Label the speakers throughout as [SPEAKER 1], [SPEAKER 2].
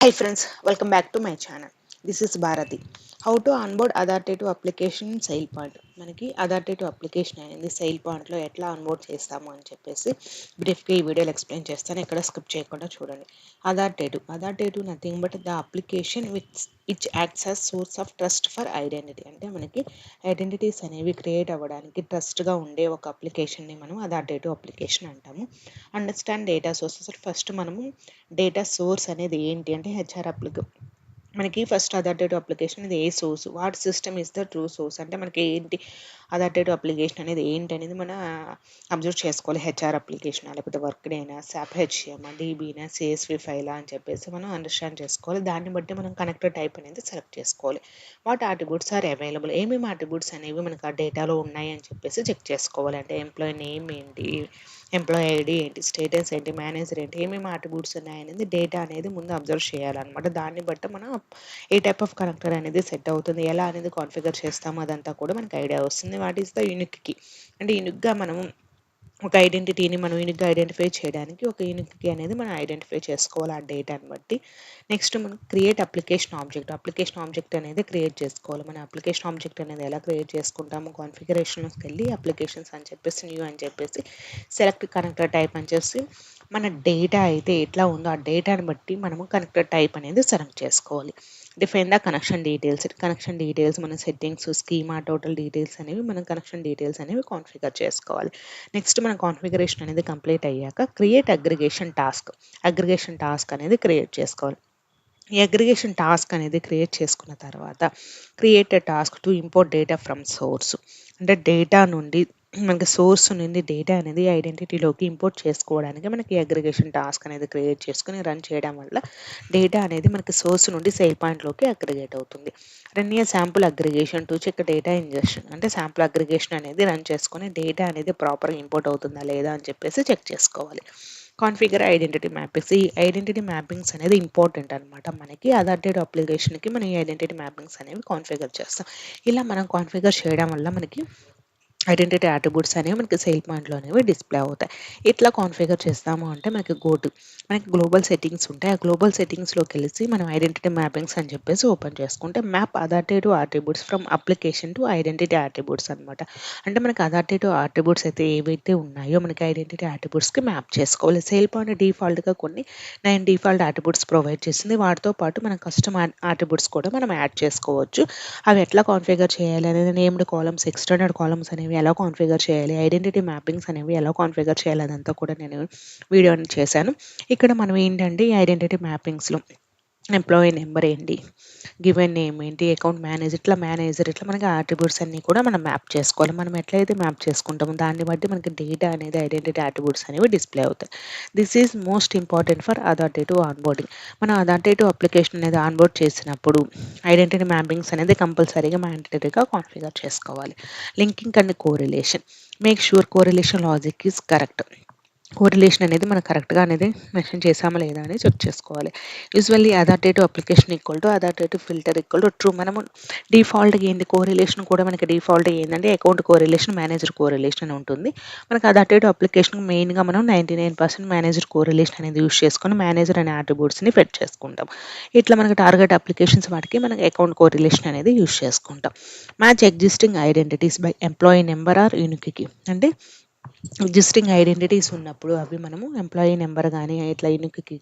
[SPEAKER 1] Hi friends, welcome back to my channel. This is Bharati. How to onboard authoritative application in SailPoint. మనకి authoritative application అనేది SAIL పాయింట్లో ఎట్లా onboard చేస్తాము అని చెప్పేసి బ్రీఫ్గా ఈ వీడియోలో ఎక్స్ప్లెయిన్ చేస్తాను. ఎక్కడ స్కిప్ చేయకుండా చూడండి. Authoritative nothing but the application which acts as source of trust for identity. అంటే మనకి ఐడెంటిటీస్ అనేవి క్రియేట్ అవ్వడానికి ట్రస్ట్గా ఉండే ఒక అప్లికేషన్ని మనం అథారిటేటివ్ అప్లికేషన్ అంటాము. Understand data sources. ఫస్ట్ మనము డేటా సోర్స్ అనేది ఏంటి అంటే మనకి ఫస్ట్ అథారిటేటివ్ అప్లికేషన్ ఇది ఏ source, what system is the true source. అంటే మనకి ఏంటి అథారిటేటివ్ అప్లికేషన్ అనేది ఏంటి అనేది మనం అబ్జర్వ్ చేసుకోవాలి. హెచ్ఆర్ అప్లికేషన్ లేకపోతే వర్క్ డేనా, సాప్ హెచ్సిఎం, డీబీనా, సిఎస్వి ఫైలా అని చెప్పేసి మనం అండర్స్టాండ్ చేసుకోవాలి. దాన్ని బట్టి మనం కనెక్టర్ టైప్ అనేది సెలెక్ట్ చేసుకోవాలి. వాట్ ఆట్రిబ్యూట్స్ ఆర్ అవైలబుల్, ఏమేమి ఆట్రిబ్యూట్స్ అనేవి మనకు ఆ డేటాలో ఉన్నాయి అని చెప్పేసి చెక్ చేసుకోవాలి. అంటే ఎంప్లాయీ నేమ్ ఏంటి, ఎంప్లాయీ ఐడి ఏంటి, స్టేటస్ ఏంటి, మేనేజర్ ఏంటి, ఏమేమి ఆట్రిబ్యూట్స్ ఉన్నాయనేది డేటా అనేది ముందు అబ్జర్వ్ చేయాలన్నమాట. దాన్ని బట్టి మనం ఏ టైప్ ఆఫ్ కనెక్టర్ అనేది సెట్ అవుతుంది, ఎలా అనేది కాన్ఫిగర్ చేస్తాము అదంతా కూడా మనకు ఐడియా వస్తుంది. What is the unique key, అంటే యూనిక్గా మనం ఒక ఐడెంటిటీని మనం యూనిక్గా ఐడెంటిఫై చేయడానికి ఒక యూనిక్ కీ అనేది మనం ఐడెంటిఫై చేసుకోవాలి ఆ డేటాని బట్టి. నెక్స్ట్ మనం క్రియేట్ అప్లికేషన్ ఆబ్జెక్ట్ అనేది క్రియేట్ చేసుకోవాలి. మన అప్లికేషన్ ఆబ్జెక్ట్ అనేది ఎలా క్రియేట్ చేసుకుంటాము, కాన్ఫిగరేషన్స్కి వెళ్ళి అప్లికేషన్స్ అని చెప్పేసి న్యూ అని చెప్పేసి సెలెక్ట్ కనెక్టర్ టైప్ అని చేసి మన డేటా అయితే ఎట్లా ఉందో ఆ డేటాని బట్టి మనము కనెక్టర్ టైప్ అనేది సెలెక్ట్ చేసుకోవాలి. డిఫైన్ ద కనెక్షన్ డీటెయిల్స్ మన సెట్టింగ్స్, స్కీమా, టోటల్ డీటెయిల్స్ అనేవి మనం కనెక్షన్ డీటెయిల్స్ అనేవి కాన్ఫిగర్ చేసుకోవాలి. నెక్స్ట్ మన కాన్ఫిగరేషన్ అనేది కంప్లీట్ అయ్యాక క్రియేట్ అగ్రిగేషన్ టాస్క్ అనేది క్రియేట్ చేసుకోవాలి. ఈ అగ్రిగేషన్ టాస్క్ అనేది క్రియేట్ చేసుకున్న తర్వాత create a task to import data from source. అంటే డేటా నుండి మనకి సోర్స్ నుండి డేటా అనేది ఐడెంటిటీలోకి ఇంపోర్ట్ చేసుకోవడానికి మనకి అగ్రిగేషన్ టాస్క్ అనేది క్రియేట్ చేసుకుని రన్ చేయడం వల్ల డేటా అనేది మనకి సోర్స్ నుండి సేల్ పాయింట్లోకి అగ్రిగేట్ అవుతుంది. Run a sample aggregation to check data injection. అంటే శాంపుల్ అగ్రిగేషన్ అనేది రన్ చేసుకొని డేటా అనేది ప్రాపర్గా ఇంపోర్ట్ అవుతుందా లేదా అని చెప్పేసి చెక్ చేసుకోవాలి. Configure identity mappings. ఈ ఐడెంటిటీ మ్యాపింగ్స్ అనేది ఇంపార్టెంట్ అనమాట. మనకి అథారిటేటివ్ అప్లికేషన్కి మనం ఈ ఐడెంటిటీ మ్యాపింగ్స్ అనేవి కాన్ఫిగర్ చేస్తాం. ఇలా మనం కాన్ఫిగర్ చేయడం వల్ల మనకి ఐడెంటిటీ అట్రిబ్యూట్స్ అనేవి మనకి సేల్ పాయింట్లో అనేవి డిస్ప్లే అవుతాయి. ఇట్లా కాన్ఫిగర్ చేస్తాము అంటే మనకి గ్లోబల్ సెట్టింగ్స్ ఉంటాయి. ఆ గ్లోబల్ సెట్టింగ్స్లోకి వెళ్ళి మనం ఐడెంటిటీ మ్యాపింగ్స్ అని చెప్పేసి ఓపెన్ చేసుకుంటే map authoritative attributes from application to identity attributes అనమాట. అంటే మనకి అథారిటేటివ్ అట్రిబ్యూట్స్ అయితే ఏవైతే ఉన్నాయో మనకి ఐడెంటిటీ అట్రిబ్యూట్స్కి మ్యాప్ చేసుకోవాలి. సేల్ పాయింట్ డిఫాల్ట్గా కొన్ని 9 డిఫాల్ట్ అట్రిబ్యూట్స్ ప్రొవైడ్ చేసింది. వాటితో పాటు మన కస్టమ్ అట్రిబ్యూట్స్ కూడా మనం యాడ్ చేసుకోవచ్చు. అవి ఎట్లా కాన్ఫిగర్ చేయాలి అనేది, నేమ్డ్ కాలమ్స్, ఎక్స్టెండెడ్ కాలమ్స్ అనేవి ఎలా కాన్ఫిగర్ చేయాలి, ఐడెంటిటీ మ్యాపింగ్స్ అనేవి ఎలా కాన్ఫిగర్ చేయాలి అదంతా కూడా నేను వీడియోని చేశాను. ఇక్కడ మనం ఏంటంటే ఈ ఐడెంటిటీ మ్యాపింగ్స్లో ఎంప్లాయీ నెంబర్ ఏంటి, గివెన్ నేమ్ ఏంటి, అకౌంట్ మేనేజర్ ఇట్లా మనకి అట్రిబ్యూట్స్ అన్నీ కూడా మనం మ్యాప్ చేసుకోవాలి. మనం ఎట్లయితే మ్యాప్ చేసుకుంటామో దాన్ని బట్టి మనకి డేటా అనేది ఐడెంటిటీ అట్రిబ్యూట్స్ అనేవి డిస్ప్లే అవుతాయి. This is most important for authoritative onboarding. మన అథారిటేటివ్ అప్లికేషన్ అనేది ఆన్బోర్డ్ చేసినప్పుడు ఐడెంటిటీ మ్యాపింగ్స్ అనేది కంపల్సరీగా మ్యాండేటరీగా కాన్ఫిగర్ చేసుకోవాలి. Linking and correlation. Make sure correlation logic is correct. Correlation అనేది మనం కరెక్ట్గా అనేది మెన్షన్ చేసామా లేదా అని చెక్ చేసుకోవాలి. Usually authoritative application equal to authoritative filter equal to true. మనము డిఫాల్ట్గా ఏంటి కోరిలేషన్ కూడా మనకి డిఫాల్ట్ ఏంటంటే అకౌంట్ కోరిలేషన్, మేనేజర్ కోరిలేషన్ అని ఉంటుంది. మనకి అథారిటేటివ్ అప్లికేషన్ మెయిన్గా మనం 99% మేనేజర్ కోరిలేషన్ అనేది యూస్ చేసుకొని మేనేజర్ అనే అట్రిబ్యూట్స్ని ఫెట్ చేసుకుంటాం. ఇట్లా మనకి టార్గెట్ అప్లికేషన్స్ వాటికి మనకి అకౌంట్ కోరిలేషన్ అనేది యూస్ చేసుకుంటాం. Match existing identities by employee number or unique key. అంటే ఎగ్జిస్టింగ్ ఐడెంటిటీస్ ఉన్నప్పుడు అవి మనము ఎంప్లాయీ నెంబర్ కానీ ఇట్లా యూనిక్ కీ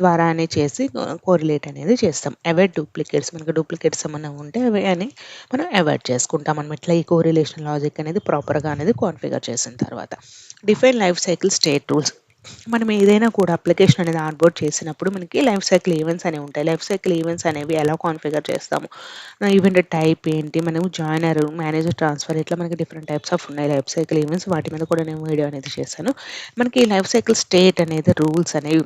[SPEAKER 1] ద్వారానే చేసి కోరిలేట్ అనేది చేస్తాం. Avoid duplicates. మనకి డూప్లికేట్స్ ఏమైనా ఉంటే అవి అని మనం అవాయిడ్ చేసుకుంటాం మనం ఇట్లా ఈ కోరిలేషన్ లాజిక్ అనేది ప్రాపర్గా అనేది కాన్ఫిగర్ చేసిన తర్వాత. Define life cycle state rules. మనం ఏదైనా కూడా అప్లికేషన్ అనేది ఆన్బోర్డ్ చేసినప్పుడు మనకి లైఫ్ సైకిల్ ఈవెంట్స్ అనేవి ఉంటాయి. లైఫ్ సైకిల్ ఈవెంట్స్ అనేవి ఎలా కాన్ఫిగర్ చేస్తాము, ఈవెంట్ టైప్ ఏంటి, మనము జాయినర్, మేనేజర్ ట్రాన్స్ఫర్ ఇట్లా మనకి డిఫరెంట్ టైప్స్ ఆఫ్ ఉన్నాయి లైఫ్ సైకిల్ ఈవెంట్స్. వాటి మీద కూడా నేను వీడియో అనేది చేశాను. మనకి ఈ లైఫ్ సైకిల్ స్టేట్ అనేది రూల్స్ అనేవి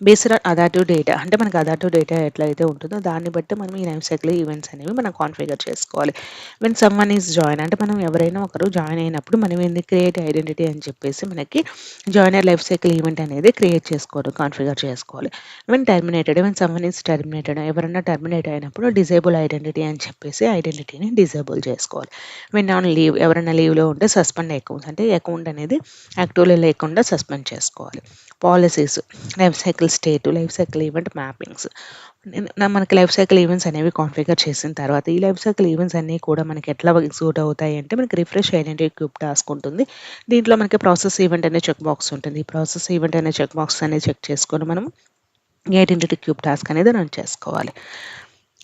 [SPEAKER 1] బేస్డ్ ఆన్ అథారిటివ్ డేటా. అంటే మనకి అథారిటివ్ డేటా ఎట్లయితే ఉంటుందో దాన్ని బట్టి మనం ఈ లైఫ్ సైకిల్ ఈవెంట్స్ అనేవి మనం కాన్ఫిగర్ చేసుకోవాలి. వెన్ సమ్వన్ ఈజ్ జాయిన్, అంటే మనం ఎవరైనా ఒకరు జాయిన్ అయినప్పుడు మనం ఏంది క్రియేట్ ఐడెంటిటీ అని చెప్పేసి మనకి జాయినర్ లైఫ్ సైకిల్ ఈవెంట్ అనేది క్రియేట్ చేసుకోవాలి, కాన్ఫిగర్ చేసుకోవాలి. వెన్ సమ్వన్ ఈజ్ టర్మినేటెడ్, ఎవరైనా టర్మినేట్ అయినప్పుడు డిజేబుల్ ఐడెంటిటీ అని చెప్పేసి ఐడెంటిటీని డిజేబుల్ చేసుకోవాలి. వెన్ ఆన్ లీవ్, ఎవరైనా లీవ్లో ఉంటే సస్పెండ్ అకౌంట్స్, అంటే అకౌంట్ అనేది యాక్టివ్లో లేకుండా సస్పెండ్ చేసుకోవాలి. Policies, life cycle state, life cycle event mappings. మనకి లైఫ్ సైకిల్ ఈవెంట్స్ అనేవి కాన్ఫిగర్ చేసిన తర్వాత ఈ లైఫ్ సైకిల్ ఈవెంట్స్ అన్నీ కూడా మనకి ఎట్లా ఎగ్జిక్యూట్ అవుతాయి అంటే మనకి రిఫ్రెష్ ఐడెంటిటీ క్యూబ్ టాస్క్ ఉంటుంది. దీంట్లో మనకి ప్రాసెస్ ఈవెంట్ అనే చెక్ బాక్స్ ఉంటుంది. ఈ ప్రాసెస్ ఈవెంట్ అనే చెక్ బాక్స్ అనేది చెక్ చేసుకొని మనం ఐడెంటిటీ క్యూబ్ టాస్క్ అనేది రన్ చేసుకోవాలి.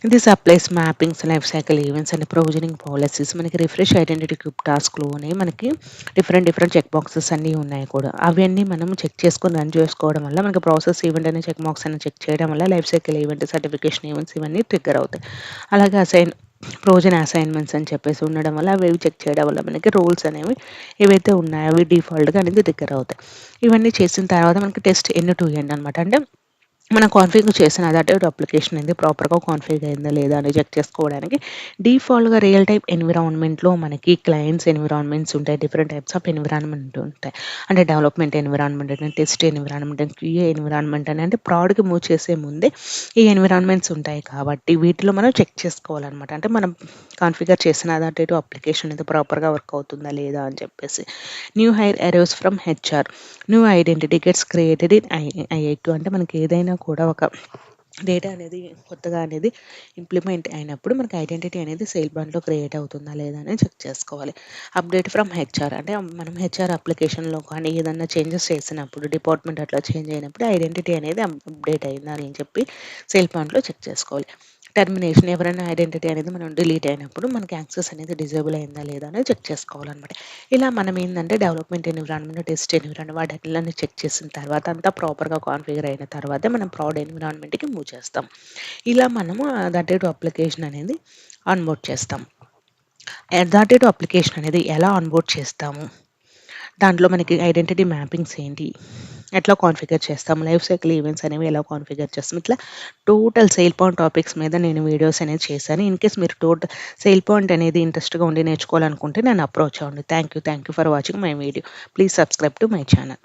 [SPEAKER 1] This applies mappings, life cycle events and provisioning policies. మనకి రిఫ్రెష్ ఐడెంటిటీ క్యూబ్ టాస్క్లోనే మనకి డిఫరెంట్ చెక్ బాక్సెస్ అన్నీ ఉన్నాయి కూడా. అవన్నీ మనం చెక్ చేసుకొని రన్ చేసుకోవడం వల్ల మనకి ప్రాసెస్ ఈవెంట్ అనే చెక్ బాక్స్ అని చెక్ చేయడం వల్ల life cycle event, certification events ఇవన్నీ ట్రిగ్గర్ అవుతాయి. అలాగే ప్రొవిజన్ అసైన్మెంట్స్ అని చెప్పేసి ఉండడం వల్ల అవి చెక్ చేయడం వల్ల మనకి రూల్స్ అనేవి ఏవైతే ఉన్నాయో అవి డిఫాల్ట్గా అనేది ట్రిగ్గర్ అవుతాయి. ఇవన్నీ చేసిన తర్వాత మనకి టెస్ట్ ఎండ్ టు ఎండ్ అనమాట. అంటే మనం కాన్ఫిగర్ చేసిన అడాప్టివ్ అప్లికేషన్ అనేది ప్రాపర్‌గా కాన్ఫిగర్ అయిందా లేదా అని చెక్ చేసుకోవడానికి డిఫాల్ట్‌గా రియల్ టైమ్ ఎన్విరాన్మెంట్‌లో మనకి క్లయింట్స్ ఎన్విరాన్మెంట్స్ ఉంటాయి. డిఫరెంట్ టైప్స్ ఆఫ్ ఎన్విరాన్మెంట్ ఉంటాయి. అంటే డెవలప్‌మెంట్ ఎన్విరాన్మెంట్ అని, టెస్ట్ ఎన్విరాన్మెంట్ అని, క్యూఏ ఎన్విరాన్మెంట్ అని, అంటే ప్రోడక్ట్‌కి మూవ్ చేసే ముందే ఈ ఎన్విరాన్మెంట్స్ ఉంటాయి కాబట్టి వీటిలో మనం చెక్ చేసుకోవాలనమాట. అంటే మనం కాన్ఫిగర్ చేసిన అడాప్టివ్ అప్లికేషన్ అనేది ప్రాపర్‌గా వర్క్ అవుతుందా లేదా అని చెప్పేసి. New hire arrives from HR. New identity gets created in ఐఐ2. అంటే మనకి ఏదైనా కూడా ఒక డేటా అనేది కొత్తగా అనేది ఇంప్లిమెంట్ అయినప్పుడు మనకి ఐడెంటిటీ అనేది సేల్ బాండ్లో క్రియేట్ అవుతుందా లేదా అని చెక్ చేసుకోవాలి. Update from HR. అంటే మనం హెచ్ఆర్ అప్లికేషన్లో కానీ ఏదన్నా చేంజెస్ చేసినప్పుడు డిపార్ట్మెంట్ అట్లా చేంజ్ అయినప్పుడు ఐడెంటిటీ అనేది అప్డేట్ అయిందా అని చెప్పి సేల్ పాయింట్లో చెక్ చేసుకోవాలి. టర్మినేషన్. ఎవరైనా ఐడెంటిటీ అనేది మనం డిలీట్ అయినప్పుడు మనకి యాక్సెస్ అనేది డిజేబుల్ అయిందా లేదా అని చెక్ చేసుకోవాలన్నమాట. ఇలా మనం ఏంటంటే డెవలప్మెంట్ ఎన్విరాన్మెంట్, టెస్ట్ ఎన్విరాన్మెంట్ వాటిని చెక్ చేసిన తర్వాత అంతా ప్రాపర్‌గా కాన్ఫిగర్ అయిన తర్వాతే మనం ప్రౌడ్ ఎన్విరాన్మెంట్‌కి మూవ్ చేస్తాం. ఇలా మనము అడాప్టివ్ అప్లికేషన్ అనేది ఆన్‌బోర్డ్ చేస్తాం. అడాప్టివ్ అప్లికేషన్ అనేది ఎలా ఆన్‌బోర్డ్ చేస్తాము? దాంట్లో మనకి ఐడెంటిటీ మ్యాపింగ్స్ ఏంటి? ఎట్లా కాన్ఫిగర్ చేస్తాం? లైఫ్ సైకిల్ ఈవెంట్స్ అనేవి ఎలా కాన్ఫిగర్ చేస్తాం? ఇట్లా టోటల్ సేల్ పాయింట్ టాపిక్స్ మీద నేను వీడియోస్ అనేది చేశాను. ఇన్‌కేస్ మీరు సేల్ పాయింట్ అనేది ఇంట్రెస్ట్‌గా ఉండి నేర్చుకోవాలనుకుంటే నన్ను అప్రోచ్ అవ్వండి. Thank you for watching my video. Please subscribe to my channel.